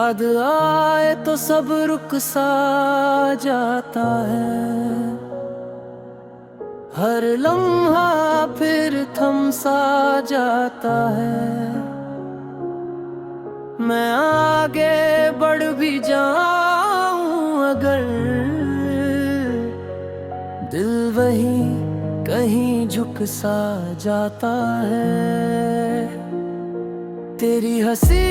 याद आए तो सब रुक सा जाता है, हर लम्हा फिर थम सा जाता है। मैं आगे बढ़ भी जाऊं अगर, दिल वही कहीं झुक सा जाता है। तेरी हंसी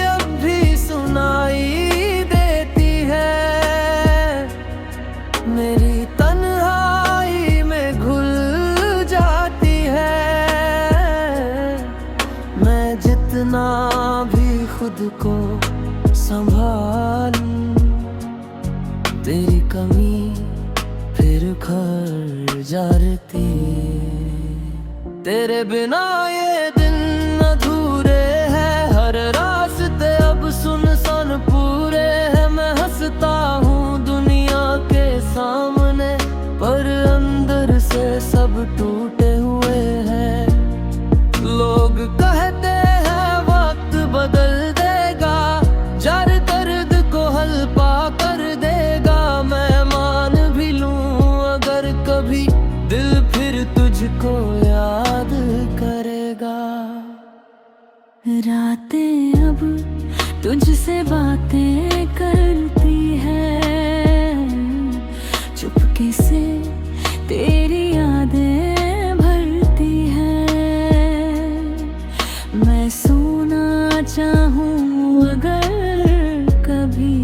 अब भी सुनाई देती है, मेरी तन्हाई में घुल जाती है। मैं जितना भी खुद को संभालूं, तेरी कमी फिर घर जाती। तेरे बिना ये दिन अधूरे हैं, हर रास्ते अब सुनसान पूरे हैं। मैं हंसता हूँ दुनिया के सामने, पर अंदर से सब टूटे हुए हैं। लोग कहते हैं वक्त बदल देगा, जार दर्द को हल्का कर देगा। मैं मान भी लूं अगर कभी दिल फिर तुझको याद करेगा। रातें अब तुझसे बातें करती है, चुपके से तेरी यादें भरती है। मैं सोना चाहूं अगर कभी,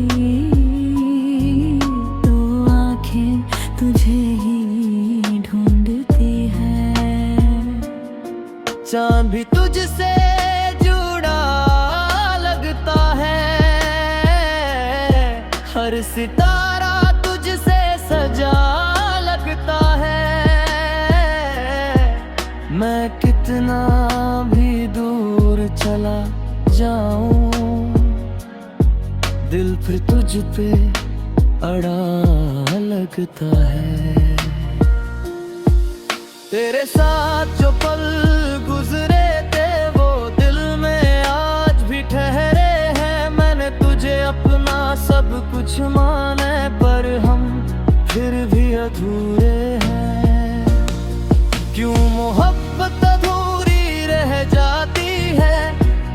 तो आंखें तुझे ही ढूंढती है। चांद भी तुझसे जुड़ा लगता है, हर सितारा तुझसे सजा लगता है। मैं कितना भी दूर चला जाऊं, दिल फिर तुझ पे अड़ा लगता है। तेरे साथ जो पल गुजरे थे वो दिल में आज भी ठहरे हैं। मैंने तुझे अपना सब कुछ माना है, पर हम फिर भी अधूरे हैं। क्यों मोहब्बत अधूरी रह जाती है,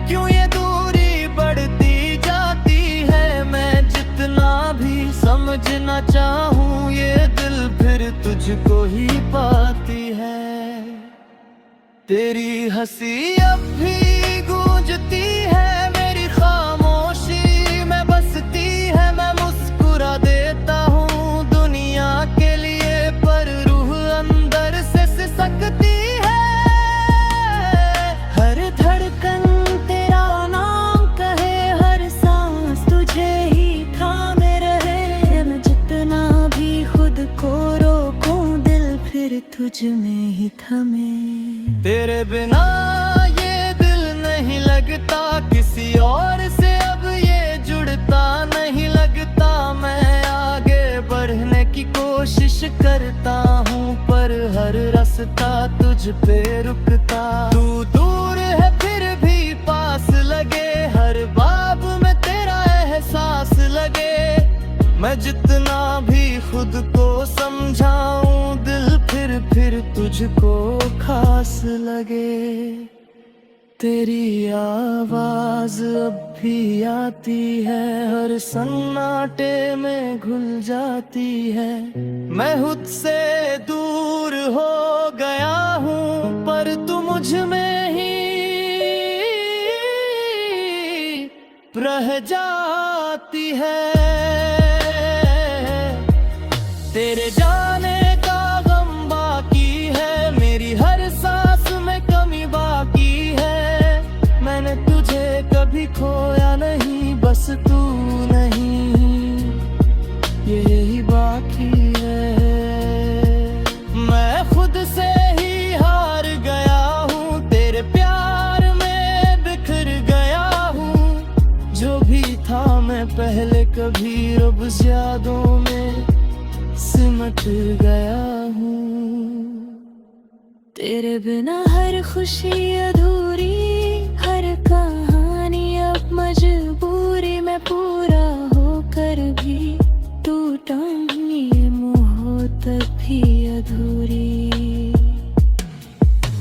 क्यों ये दूरी बढ़ती जाती है। मैं जितना भी समझना चाहूँ ये दिल फिर तुझको ही पाती है। तेरी हंसी अब भी गूंजती है, मेरी खामोशी में बसती है। मैं मुस्कुरा देता हूँ दुनिया के लिए, पर रूह अंदर से सिसकती है। हर धड़कन तेरा नाम कहे, हर सांस तुझे ही थामे रहे। मैं जितना भी खुद को रोकूं, दिल फिर तुझ में ही थमे। तेरे बिना ये दिल नहीं लगता, किसी और से अब ये जुड़ता नहीं लगता। मैं आगे बढ़ने की कोशिश करता हूँ, पर हर रास्ता तुझ पे रुकता। तू दूर है फिर भी पास लगे, हर बाब में तेरा एहसास लगे। मैं जितना भी खुद को समझाऊं, दिल फिर तुझको खास लगे। तेरी आवाज अब भी आती है, हर सन्नाटे में घुल जाती है। मैं खुद से दूर हो गया हूँ, पर तू मुझ में ही रह जाती है। तेरे जाने का गम बाकी है, मेरी हर सांस में कमी बाकी है। मैंने तुझे कभी खोया नहीं, बस तू नहीं, यही बाकी है। मैं खुद से ही हार गया हूँ, तेरे प्यार में बिखर गया हूँ। जो भी था मैं पहले कभी रब यादों में सिमट गया हूँ। तेरे बिना हर खुशी अधूरी, हर कहानी अब मजबूरी में है पूरा होकर भी टूटा ये मोहब्बत भी अधूरी।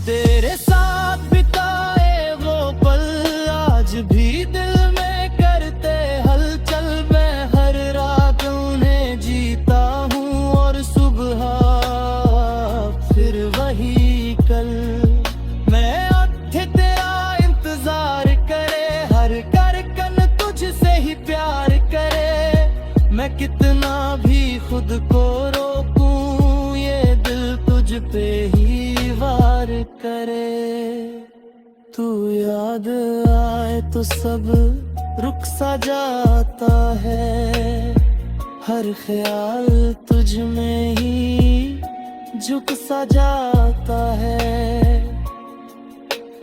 तेरे साथ बिताए वो पल आज भी दिल में करते हलचल। मैं हर रात उन्हें जीता हूँ और सुबह फिर वही कल। मैं आंखें तेरा इंतजार करे, हर धड़कन तुझसे ही प्यार करे। मैं कितना भी खुद को रोकूं ये दिल तुझ पे ही वार करे। तू याद आए तो सब रुक सा जाता है, हर ख्याल तुझ में ही झुक सा जाता है।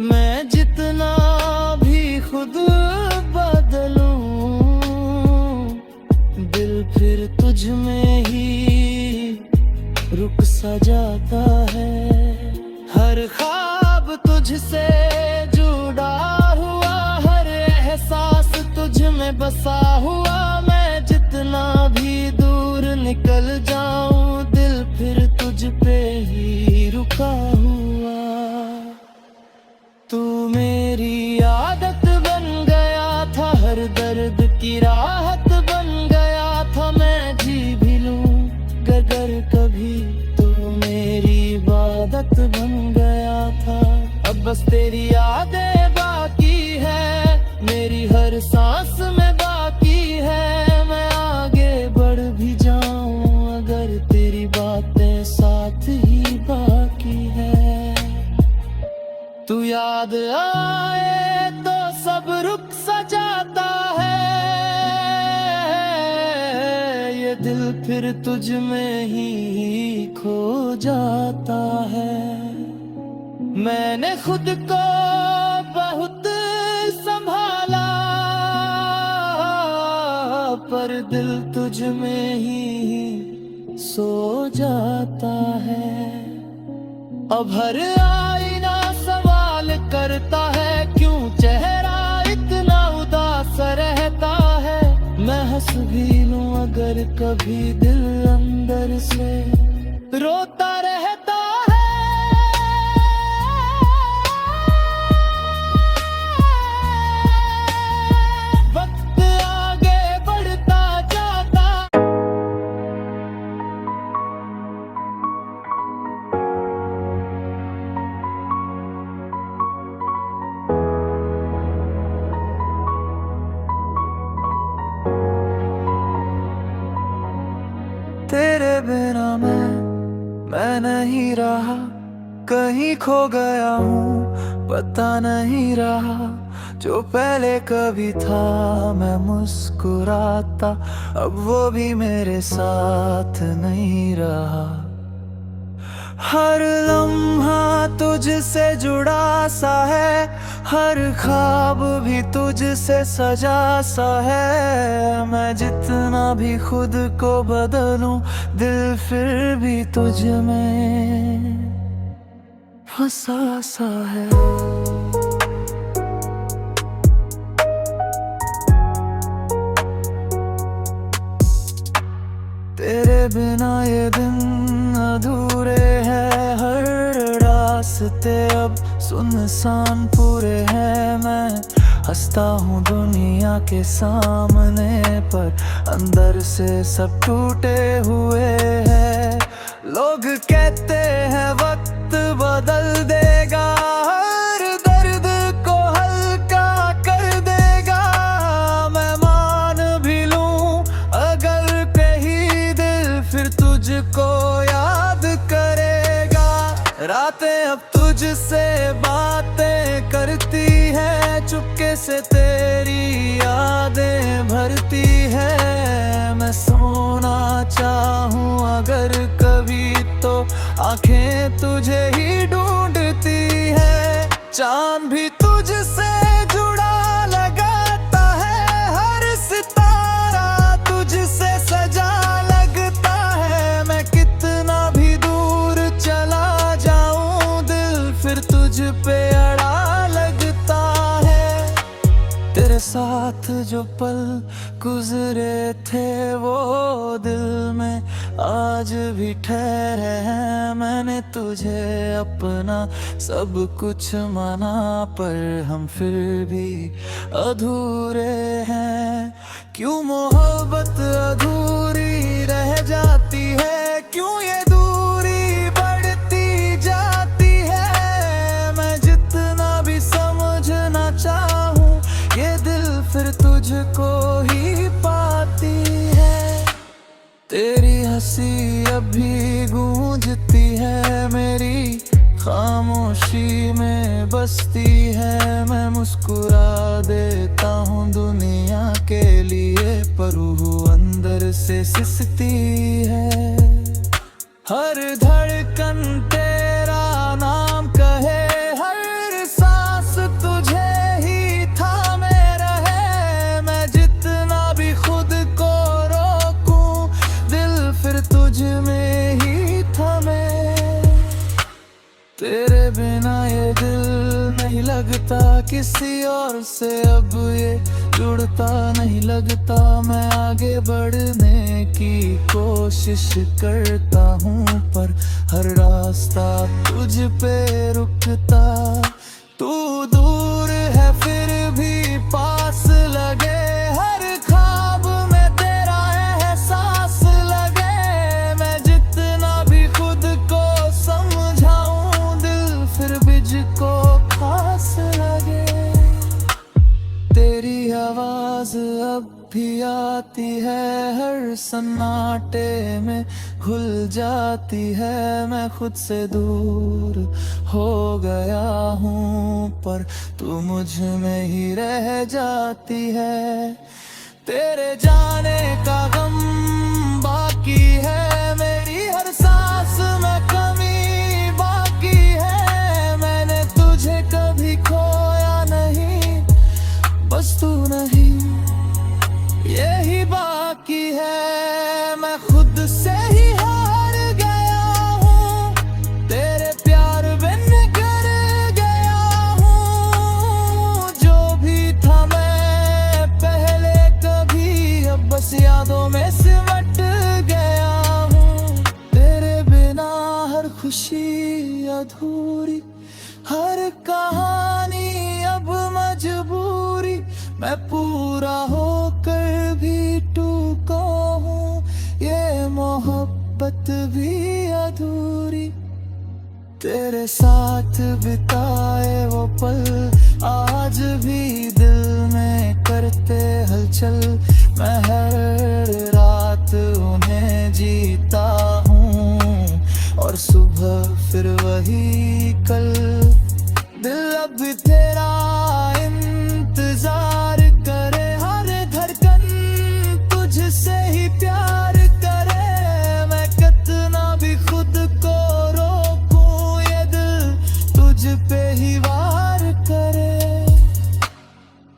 मैं जितना भी खुद बदलूं दिल फिर तुझ में ही रुक सा जाता है। हर ख्वाब तुझसे जुड़ा हुआ, हर एहसास तुझ में बसा हुआ। मैं जितना भी दूर निकल जाऊं दिल फिर तुझ पे ही रुका हुआ। तू मेरी आदत बन गया था, हर दर्द की राहत बन गया था। मैं जी भी लूं अगर कभी तू मेरी इबादत बन गया था। अब बस तेरी यादें बाकी है, मेरी हर सांस में बाकी है। मैं आगे बढ़ भी जाऊं अगर तेरी बातें साथ ही बाकी है। तू याद आए तो सब रुक सा जाता है, ये दिल फिर तुझ में ही खो जाता है। मैंने खुद को बहुत संभाला पर दिल तुझ में ही सो जाता है। अब हर आईना सवाल करता है क्यों चेहरा इतना उदास रहता है। मैं हंस भी लूं अगर कभी दिल अंदर से रोता रहता है। वक्त आगे बढ़ता जाता। तेरे बिना मैं नहीं रहा, कहीं खो गया हूँ पता नहीं रहा। जो पहले कभी था मैं मुस्कुराता, अब वो भी मेरे साथ नहीं रहा। हर लम्हा तुझसे जुड़ा सा है, हर ख्वाब भी तुझसे सजा सा है। मैं जितना भी खुद को बदलूं दिल फिर भी तुझ में फंसा सा है। तेरे बिना ये दिन अधूरे हैं, हर रास्ते अब सुनसान पूरे हैं। मैं हंसता हूँ दुनिया के सामने पर अंदर से सब टूटे हुए हैं। लोग कहते हैं वक्त बदल देगा, हर दर्द को हल्का कर देगा। मैं मान भी लूं अगर कहीं दिल फिर तुझको याद करेगा। रातें अब तुझसे बातें करती है, चुपके से तेरी यादें भरती है। मैं सोना चाहूं अगर कभी तो आंखें तुझे ही ढूंढती है। चांद भी तुझसे जुड़ा लगाता है, हर सितारा तुझसे सजा लगता है। मैं कितना भी दूर चला जाऊं दिल फिर तुझ पे अड़ा लगता है। तेरे साथ जो पल गुजरे थे वो दिल में आज भी ठहरे हैं। मैंने तुझे अपना सब कुछ माना, पर हम फिर भी अधूरे हैं। क्यों मोहब्बत अधूरी रह जाती है, क्यों ये दूरी बढ़ती जाती है। मैं जितना भी समझना चाहूँ ये दिल फिर तुझको ही पाती है। तेरी हंसी अभी गूंजती है, मेरी खामोशी में बसती है। मैं मुस्कुरा देता हूँ दुनिया के लिए, पर रूह अंदर से सिसती है। हर धड़कन तेरा नाम कहे, हर सांस तुझे ही थामे रहे। मैं जितना भी खुद को रोकूं दिल फिर तुझ में ही थमे। तेरे बिना ये दिल नहीं लगता किसी और से, अब ये जुड़ता नहीं लगता। मैं आगे बढ़ने की कोशिश करता हूँ, पर हर रास्ता तुझ पे रुकता। तू दूर है फिर भी पास लगे, हर ख्वाब में तेरा एहसास लगे। मैं जितना भी खुद को समझाऊं दिल फिर मुझको खास लगे। तेरी आवाज अब भी आती है, हर सन्नाटे में घुल जाती है। मैं खुद से दूर हो गया हूँ, पर तू मुझ में ही रह जाती है। तेरे जाने का गम बाकी है, मेरी हर सांस में कमी बाकी है। मैंने तुझे कभी खोया नहीं, बस तू नहीं यही बाकी है। मैं खुद से ही हार गया हूँ, तेरे प्यार बिन कर गया हूँ। जो भी था मैं पहले कभी, अब बस यादों में सिमट गया हूँ। तेरे बिना हर खुशी अधूरी, हर कहानी अब मजबूरी। मैं पूरा होकर भी टूटा हूँ, ये मोहब्बत भी अधूरी। तेरे साथ बिताए वो पल आज भी दिल में करते हलचल। मैं हर रात उन्हें जीता हूँ, और सुबह फिर वही कल। दिल अब भी तेरा इंतजार करे, हर धड़कन तुझसे ही प्यार करे। मैं कितना भी खुद को रोकूं ये दिल तुझ पे ही वार करे।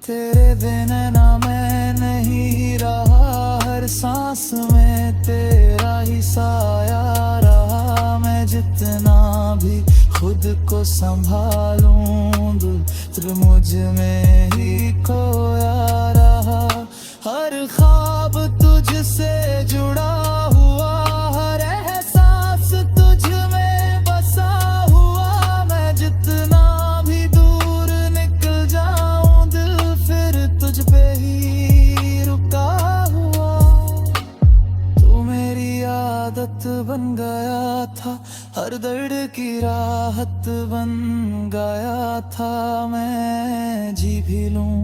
तेरे बिना ना मैं नहीं रहा, हर सांस में तेरा ही साया रहा। मैं जितना भी खुद को संभालूं दिल मुझ में ही खोया रहा। हर ख्वाब तुझसे जुड़ा हुआ, हर एहसास तुझ में बसा हुआ। मैं जितना भी दूर निकल जाऊं दिल फिर तुझ पे ही रुका हुआ। तू मेरी आदत बन गया था, हर दर्द की राहत बन गया था। मैं जी भी लूं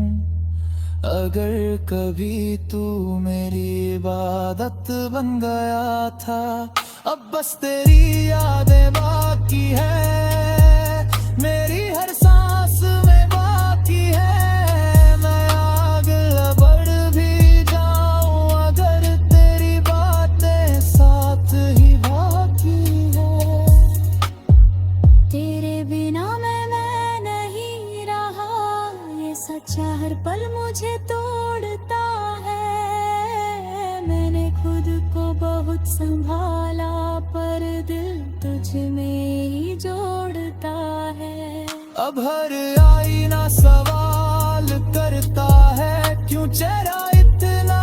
अगर कभी, तू मेरी इबादत बन गया था। अब बस तेरी यादें बाकी है, मेरी हर सांस में बाकी है। मैं आग बढ़ भी जाऊं अगर तेरी बातें साथ ही बाकी है। तेरे बिना मैं नहीं रहा, ये सच्चा हर पल मुझे तोड़ता है। मैंने खुद को बहुत संभाला, पर दिल तुझ में ही जोड़ता है। अब हर आईना सवाल करता है, क्यों चेहरा इतना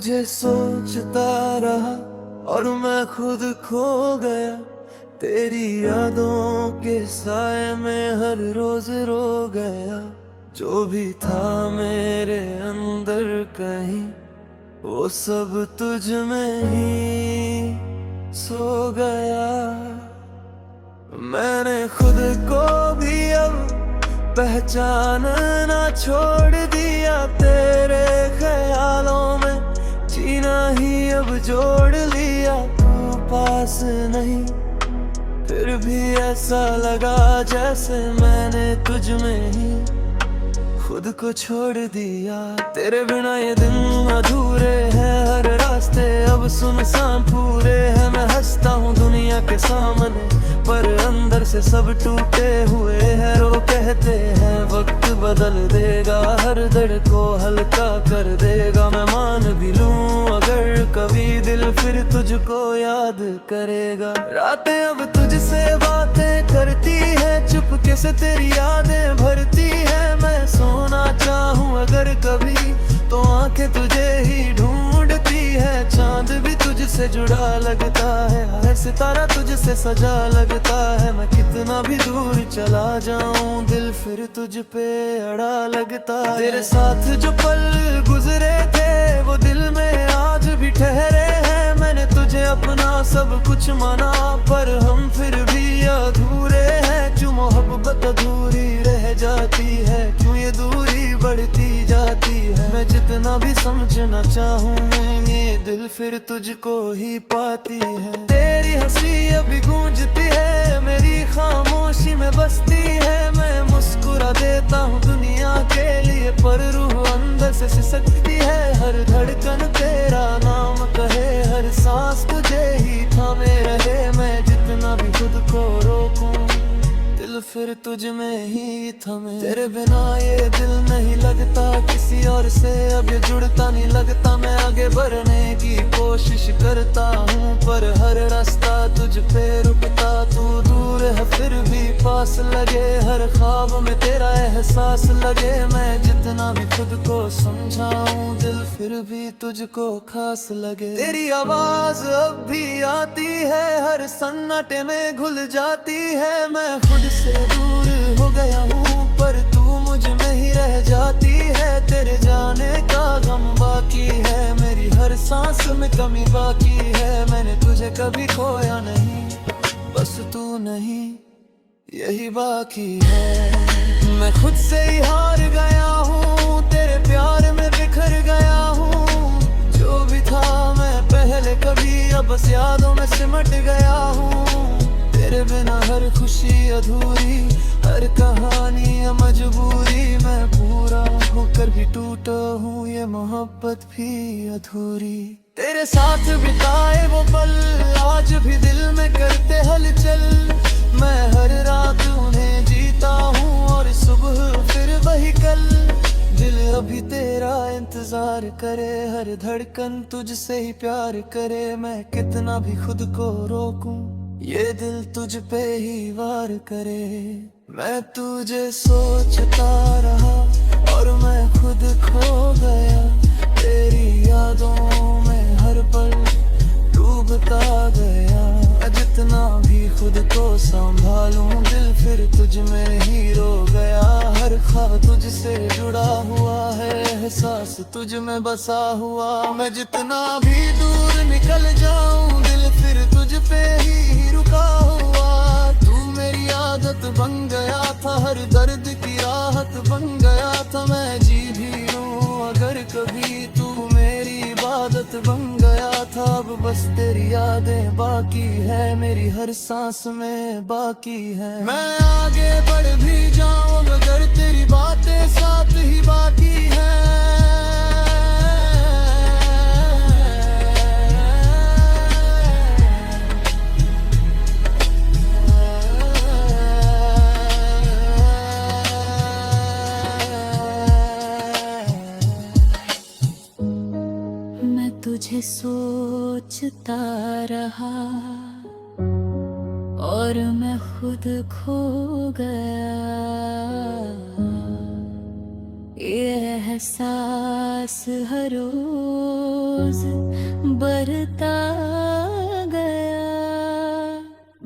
तुझे सोचता रहा और मैं खुद खो गया, तेरी यादों के साए में हर रोज रो गया। जो भी था मेरे अंदर कहीं वो सब तुझ में ही सो गया। मैंने खुद को भी अब पहचानना छोड़ दिया, तेरे ख्यालों में जीना ही अब जोड़ लिया। तू पास नहीं फिर भी ऐसा लगा जैसे मैंने तुझ में ही खुद को छोड़ दिया। तेरे बिना ये दिन अधूरे हैं, हर रास्ते अब सुनसान पूरे हैं। मैं हंसता हूँ दुनिया के सामने पर अंदर से सब टूटे हुए हैं। रो कहते हैं वक्त बदल देगा, हर दर्द को हल्का कर देगा। मैं मान भी लूं अगर कभी दिल फिर तुझको याद करेगा। रातें अब तुझसे बातें करती है, चुपके से तेरी यादें भरती है। मैं सोना चाहूं अगर कभी तो आंखें तुझे ही ढूंढती है। चांद भी तुझसे जुड़ा लगता है, हर सितारा तुझसे सजा लगता है। मैं कितना भी दूर चला जाऊं दिल फिर तुझ पे अड़ा लगता है। तेरे साथ जो पल गुजरे थे वो दिल में आज भी ठहरे हैं। मैंने तुझे अपना सब कुछ माना पर हम फिर भी अधूरे हैं। क्यों मोहब्बत अधूरी रह जाती है, क्यों ये दूरी बढ़ती जाती है। मैं जितना भी समझना चाहूं ये दिल फिर तुझको ही पाती है। तेरी हंसी अभी गूंजती है, मेरी खामोशी में बसती है। मैं मुस्कुरा देता हूँ दुनिया के लिए पर रूह अंदर से सिसकती है। हर धड़कन तेरा नाम कहे, हर सांस तुझे ही थामे रहे। मैं जितना भी खुद को रोकूं दिल फिर तुझ में ही थमे। तेरे बिना ये दिल नहीं लगता किसी और से, अब ये जुड़ता नहीं लगता। मैं आगे बढ़ने की कोशिश करता हूँ पर हर रास्ता तुझ पे रुकता। तू दूर है फिर भी पास लगे, हर ख्वाब में तेरा एहसास लगे। मैं जितना भी खुद को समझाऊं दिल फिर भी तुझको खास लगे। तेरी आवाज अब भी आती है, हर सन्नाटे में घुल जाती है। मैं खुद से दूर हो गया हूँ पर तू मुझ में ही रह जाती है। तेरे जाने का गम बाकी है, मेरी हर सांस में कमी बाकी है। मैंने तुझे कभी खोया नहीं, बस तू नहीं यही बाकी है। मैं खुद से ही हार गया हूँ, तेरे प्यार में बिखर गया हूँ। जो भी था मैं पहले कभी अब बस यादों में सिमट गया हूँ। तेरे बिना हर खुशी अधूरी, हर कहानी है मजबूरी। मैं पूरा होकर भी टूटा हूँ, ये मोहब्बत भी अधूरी। तेरे साथ बिताए वो पल आज भी दिल में करते हलचल। मैं हर रात उन्हें जीता हूँ और सुबह फिर वही कल। दिल अभी तेरा इंतजार करे, हर धड़कन तुझसे ही प्यार करे। मैं कितना भी खुद को रोकूं ये दिल तुझ पे ही वार करे। मैं तुझे सोचता रहा और मैं खुद खो गया, तेरी यादों में हर पल डूबता गया। मैं जितना भी खुद को संभालूं दिल फिर तुझ में ही रो गया। हर ख्वाब तुझसे जुड़ा हुआ है, एहसास तुझ में बसा हुआ। मैं जितना भी दूर निकल जाऊं दिल फिर तुझ पे ही रुका हुआ। तू मेरी आदत बन गया था, हर दर्द की राहत बन गया था। मैं जी भी लूं अगर कभी तू मेरी इबादत बन गया था। अब बस तेरी यादें बाकी है, मेरी हर सांस में बाकी है। मैं आगे बढ़ भी जाऊं मगर तेरी बातें साथ ही बाकी है। तुझे सोचता रहा और मैं खुद खो गया। ये एहसास हर रोज रोज बढ़ता गया।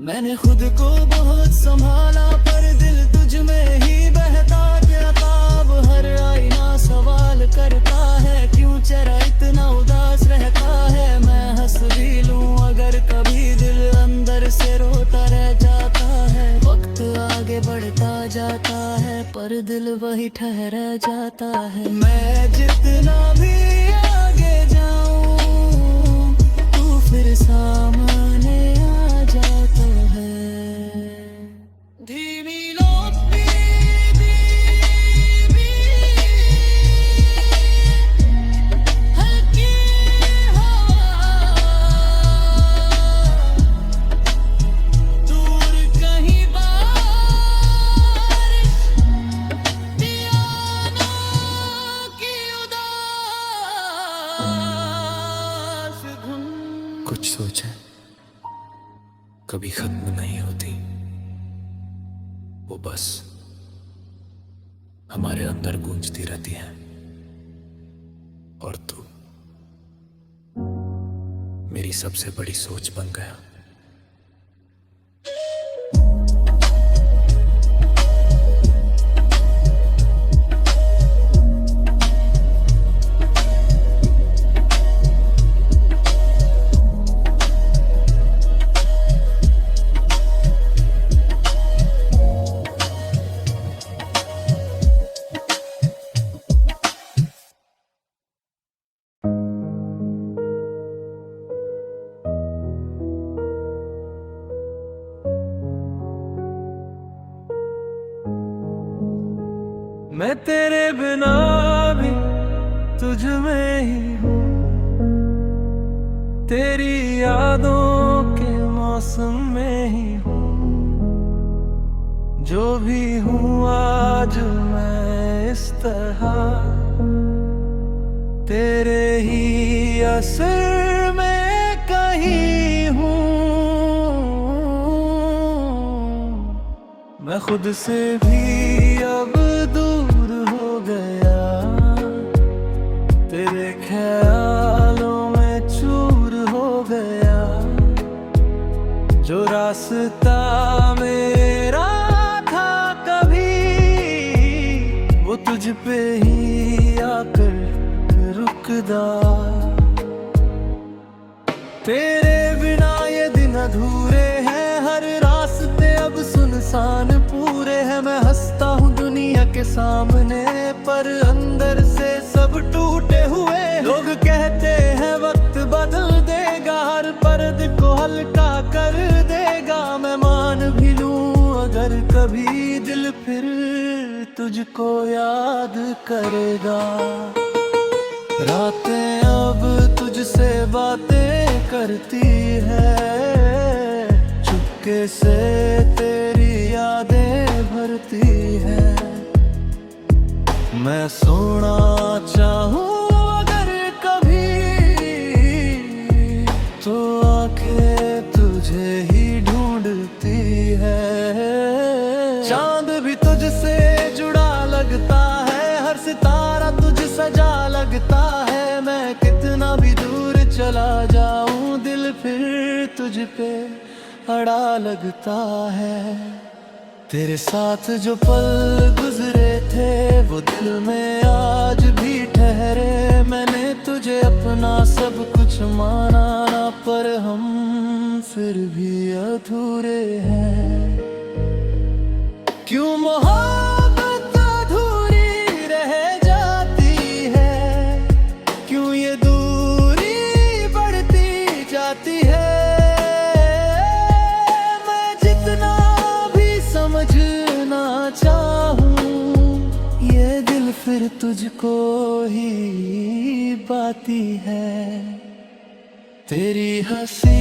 मैंने खुद को बहुत संभाला पर दिल तुझ में ही बहता गया था। अब हर आईना सवाल करता है क्यों चेहरा इतना उदास रहता है। मैं हंस भी लूं अगर कभी दिल अंदर से रोता रह जाता है। वक्त आगे बढ़ता जाता है पर दिल वही ठहरा जाता है। मैं जितना भी आगे जाऊं तू फिर सामने आ जाता है। धीमी लोपी धीमी हल्की हवा दूर कहीं बारिश पियानो की उदास धुन। कुछ सोचें कभी खत्म नहीं होती, वो बस हमारे अंदर गूंजती रहती है। और तू मेरी सबसे बड़ी सोच बन गया। मैं तेरे बिना भी तुझ में ही हूँ। तेरी यादों के मौसम में ही हूँ। जो भी हूँ आज मैं इस तरह तेरे ही असर में कहीं हूँ। मैं खुद से भी अब दूर हो गया। तेरे ख्यालों में चूर हो गया। जो रास्ता मेरा था कभी वो तुझ पे ही आकर रुकदा। तेरे बिना ये दिन अधूरे हैं। हर रास्ते अब सुनसान पूरे हैं। मैं हंसता हूँ दुनिया के सामने पर अंदर से सब टूटे हुए। लोग कहते हैं वक्त बदल देगा हर पर्द को हल्का कर देगा। मैं मान भी लूं अगर कभी दिल फिर तुझको याद करेगा। रातें अब तुझसे बातें करती है। चुपके से तेरी यादें भरती है। मैं सोना चाहूं अगर कभी तो आंखें तुझे ही ढूंढती है। चांद भी तुझसे जुड़ा लगता है। हर सितारा तुझ सजा लगता है। मैं कितना भी दूर चला जाऊं दिल फिर तुझ पे अड़ा लगता है। तेरे साथ जो पल गुजरे थे वो दिल में आज भी ठहरे। मैंने तुझे अपना सब कुछ माना ना पर हम फिर भी अधूरे हैं। क्यों मोहब्बत अधूरी रह जाती है। क्यों ये दूरी बढ़ती जाती है। समझना चाहूं ये दिल फिर तुझको ही बाती है। तेरी हंसी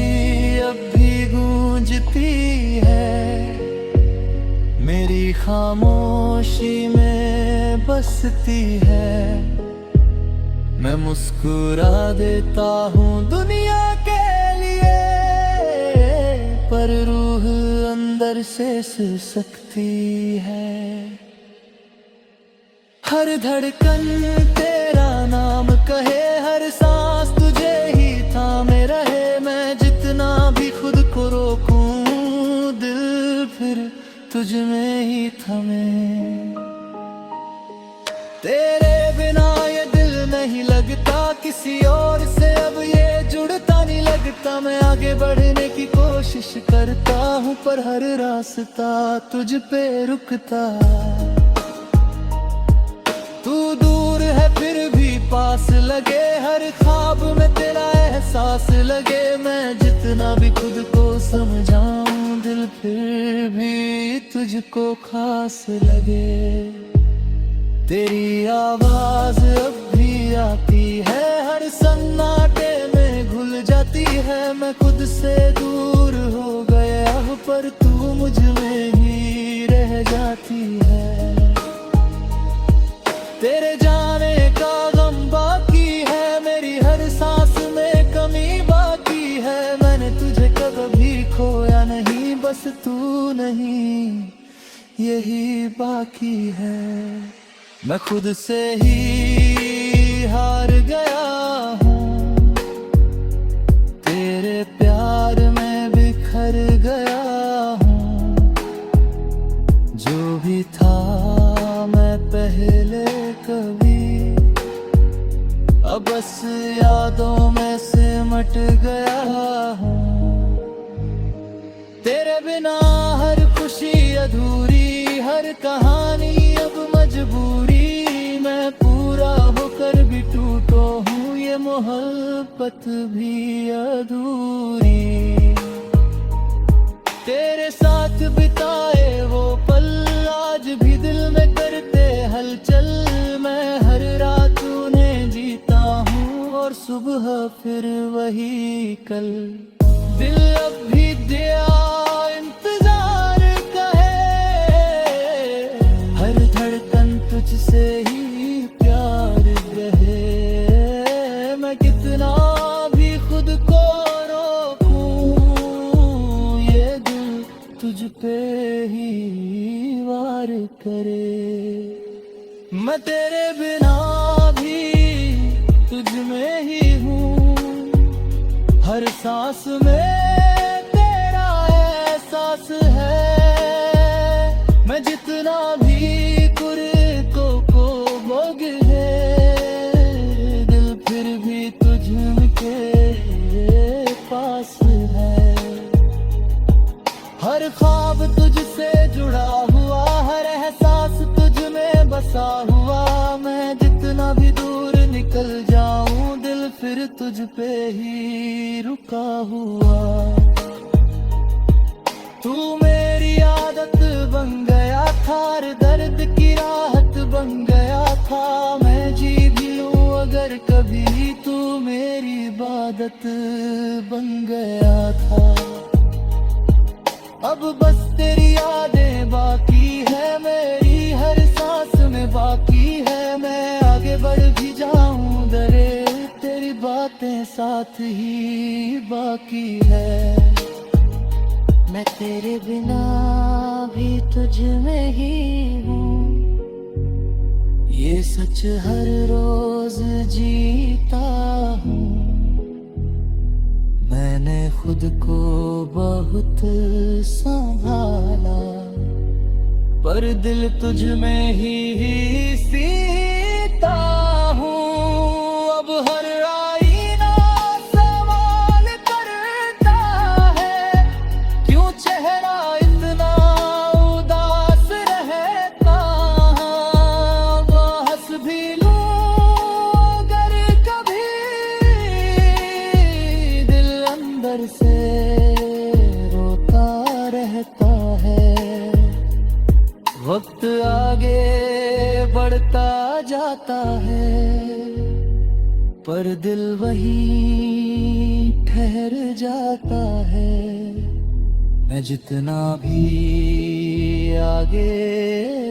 अब भी गूंजती है। मेरी खामोशी में बसती है। मैं मुस्कुरा देता हूँ दुनिया के लिए पर रूह अंदर से सिसकती है। हर धड़कन तेरा नाम कहे, हर सांस तुझे तुझ में ही थमे। तेरे बिना ये दिल नहीं लगता, किसी और से अब ये जुड़ता नहीं लगता। मैं आगे बढ़ने की कोशिश करता हूँ पर हर रास्ता तुझ पे रुकता। तू दूर है फिर भी पास लगे, हर ख्वाब में तेरा एहसास लगे। मैं जितना भी खुद को समझाऊं दिल फिर भी तुझको खास लगे। तेरी आवाज अब भी आती है, हर सन्नाटे में घुल जाती है। मैं खुद से दूर हो गया पर तू मुझ में ही रह जाती है। तेरे जाने का गम बाकी है, मेरी हर सांस में कमी बाकी है। मैंने तुझे कभी खोया नहीं, बस तू नहीं यही बाकी है। मैं खुद से ही हार गया हूँ, तेरे प्यार में बिखर गया हूँ। जो भी था मैं पहले कभी, अब बस यादों में सिमट गया हूँ। तेरे बिना हर खुशी अधूरी, हर कहानी अब मजबूरी। मैं पूरा होकर भी टूटा हूँ, ये मोहब्बत भी अधूरी। तेरे साथ बिताए वो पल आज भी दिल में करते हलचल। मैं हर रात उन्हें जीता हूँ और सुबह फिर वही कल। दिल अब भी दिया इंतजार का है, हर धड़कन तुझसे ही प्यार रहे। मैं कितना भी खुद को रोकूं, ये दिल तुझ पे ही वार करे। मैं तेरे बिना भी तुझ में ही हूँ, हर सांस में तेरा एहसास है। मैं जितना भी को बोग है, दिल फिर भी तुझके पास है। हर ख्वाब तुझसे जुड़ा हुआ, हर एहसास तुझ में बसा हुआ। मैं जितना भी दूर निकल जाऊं दिल फिर तुझ पे ही रुका हुआ। तू मेरी आदत बन गया था, दर्द की राहत बन गया था। मैं जी भी लूं अगर कभी, तू मेरी इबादत बन गया था। अब बस तेरी यादें बाकी है, मेरी हर सांस में बाकी है। मैं आगे बढ़ भी जाऊं दरे, तेरी बातें साथ ही बाकी है। मैं तेरे बिना भी तुझ में ही हूँ, ये सच हर रोज जीता हूँ। मैंने खुद को बहुत संभाला, पर दिल तुझ में ही सीता हूँ। अब हर आईना सवाल करता है, क्यों चेहरा इतना उदास रहता। हंस भी लूं अगर कभी, दिल अंदर से रोता रहता है। वक्त आगे बढ़ता जाता है, पर दिल वहीं ठहर जाता है। मैं जितना भी आगे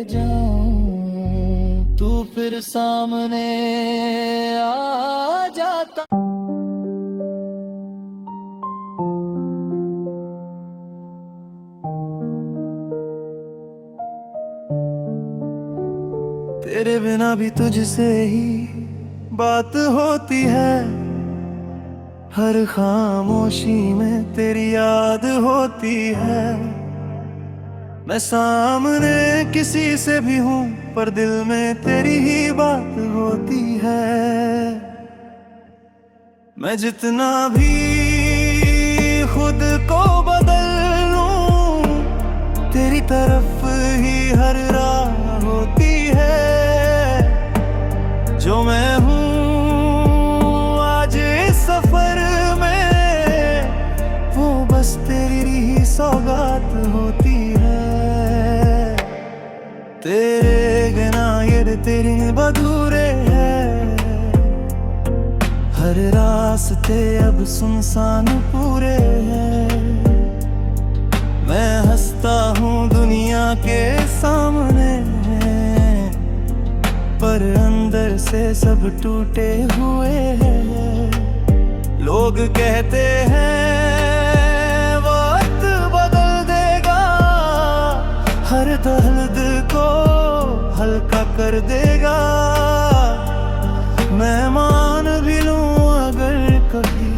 जाऊं, तू फिर सामने आ जाता। तेरे बिना भी तुझसे ही बात होती है, हर खामोशी में तेरी याद होती है। मैं सामने किसी से भी हूँ पर दिल में तेरी ही बात होती है। मैं जितना भी खुद को बदल लूं तेरी तरफ ही हर राह होती है। जो मैं हूँ आज इस सफर में वो बस तेरी ही सौगात होती है। तेरे बिना ये तेरे अधूरे हैं, हर रास्ते अब सुनसान पूरे हैं। मैं हंसता हूँ दुनिया के सामने पर अंदर से सब टूटे हुए हैं। लोग कहते हैं वक्त बदल देगा, हर दर्द को हल्का कर देगा। मैं मान भी लूं अगर कभी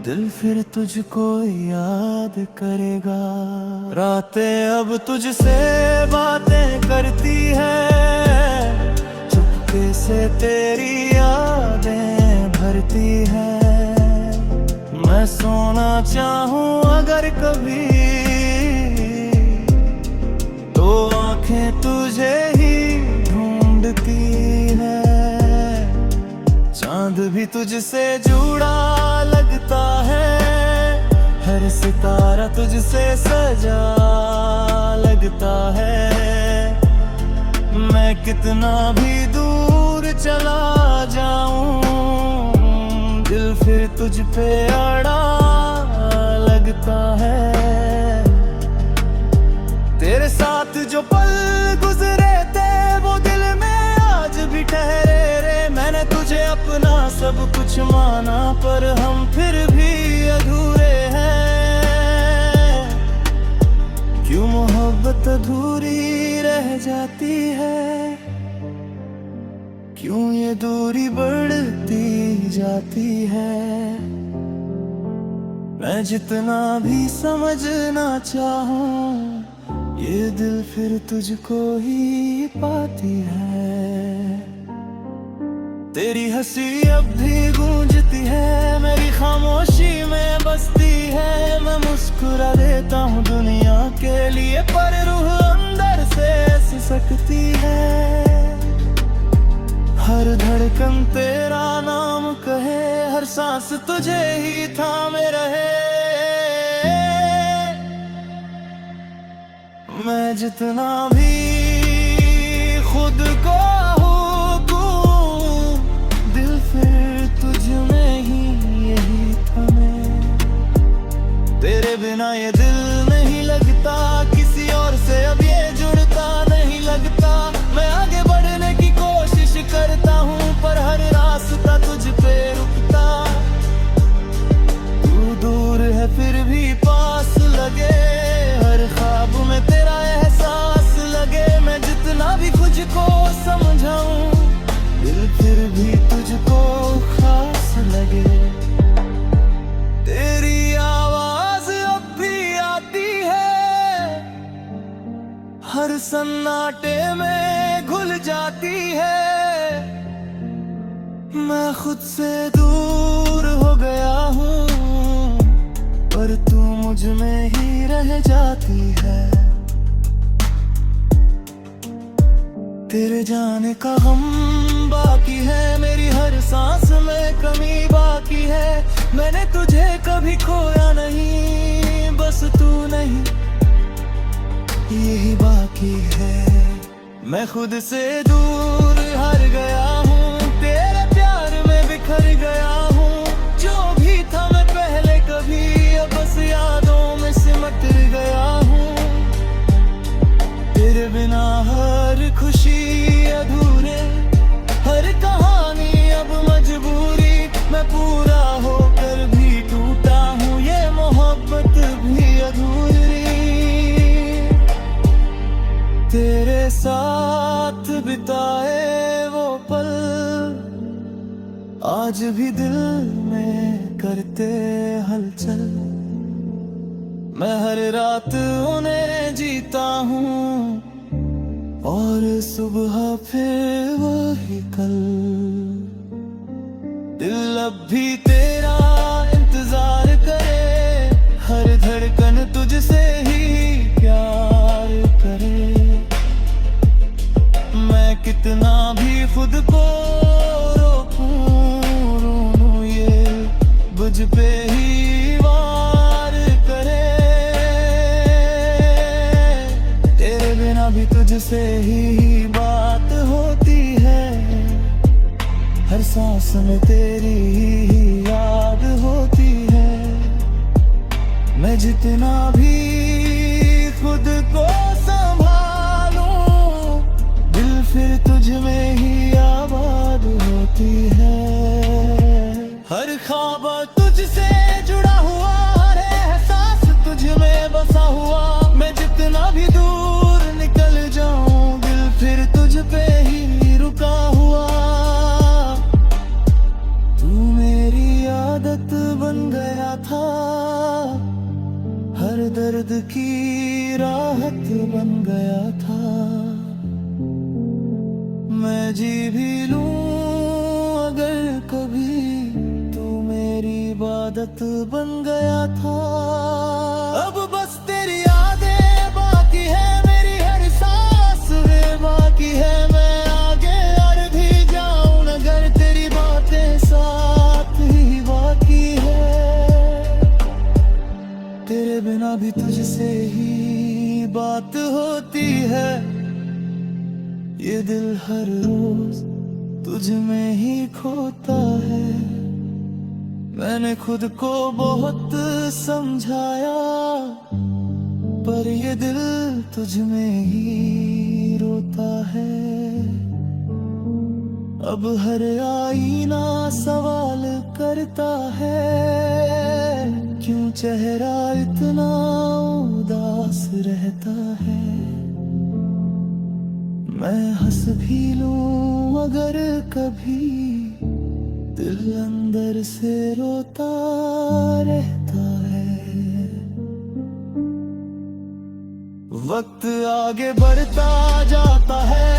दिल फिर तुझको याद करेगा। रातें अब तुझसे बातें करती है, चुपके से तेरी यादें भरती है। मैं सोना चाहूं अगर कभी तो आंखें तुझे ही ढूंढती है। चांद भी तुझसे जुड़ा लगता है, हर सितारा तुझसे सजा लगता है। मैं कितना भी दूर चला जाऊं दिल फिर तुझ पे अड़ा लगता है। तेरे साथ जो पल गुजरे थे वो दिल में आज भी ठहरे रे। मैंने तुझे अपना सब कुछ माना पर हम फिर भी अधूरे हैं। क्यों मोहब्बत अधूरी रह जाती है, क्यों ये दूरी बढ़ती जाती है। मैं जितना भी समझना चाहूं ये दिल फिर तुझको ही पाती है। तेरी हंसी अब भी गूंजती है, मेरी खामोशी में बसती है। मैं मुस्कुरा देता हूँ दुनिया के लिए पर रूह अंदर से सिसकती है। हर धड़कन तेरा नाम कहे, हर सांस तुझे ही थामे रहे। मैं जितना भी खुद को होकूं दिल फिर तुझ में ही यही थमे। तेरे बिना ये दिल नहीं लगता, किसी और से अब ये जुड़ता नहीं लगता। मैं आगे बढ़ने की कोशिश करता हूँ पर हर रास्ता तुझ पे रुकता। तू दूर है फिर भी पास लगे, हर ख्वाब में तेरा एहसास लगे। मैं जितना भी तुझको समझाऊं दिल फिर भी तुझको खास लगे। तेरी आवाज अब भी आती है, हर सन्नाटे में घुल जाती है। मैं खुद से दूर हो गया हूँ पर तू मुझ में ही रह जाती है। तेरे जाने का गम बाकी है, मेरी हर सांस में कमी बाकी है। मैंने तुझे कभी खोया नहीं, बस तू नहीं यही बाकी है। मैं खुद से दूर हार गया हूँ, तेरे प्यार में बिखर गया हूँ। जो भी था मैं पहले कभी अब बस यादों में सिमट गया हूँ। तेरे बिना हर खुशी अधूरे, हर कहानी अब मजबूरी। मैं पूरा होकर भी टूटा हूँ, ये मोहब्बत भी अधूरी। तेरे साथ बिताए वो पल आज भी दिल में करते हलचल। मैं हर रात उन्हें जीता हूँ और सुबह फिर वही कल। दिल अब भी तेरा इंतजार करे, हर धड़कन तुझसे ही प्यार करे। मैं कितना भी खुद को रोकूं, रूठूं ये मुझ पे ही वार करे। तेरे बिना भी तुझसे ही बात होती है, हर सांस में तेरी ही याद होती है। मैं जितना भी खुद को संभालूं, दिल फिर तुझ में ही आबाद होती है। हर ख्वाब तुझसे जुड़ा हुआ, हर एहसास तुझ में बसा हुआ। मैं जितना भी दूर निकल जाऊं, दिल फिर तुझ पे ही रुका हुआ। तू मेरी आदत बन गया था, हर दर्द की राहत बन गया था। मैं जी भी लूं अगर कभी, तू मेरी इबादत बन गया था। अब बस तेरी यादें बाकी है, मेरी हर सांस में बाकी है। मैं आगे और भी जाऊं अगर तेरी बातें साथ ही बाकी है। तेरे बिना भी तुझसे ही बात होती है, ये दिल हर रोज तुझ में ही खोता है। मैंने खुद को बहुत समझाया, पर ये दिल तुझ में ही रोता है। अब हर आईना सवाल करता है, क्यों चेहरा इतना उदास रहता है। मैं हंस भी लूं अगर कभी, दिल अंदर से रोता रहता है। वक्त आगे बढ़ता जाता है,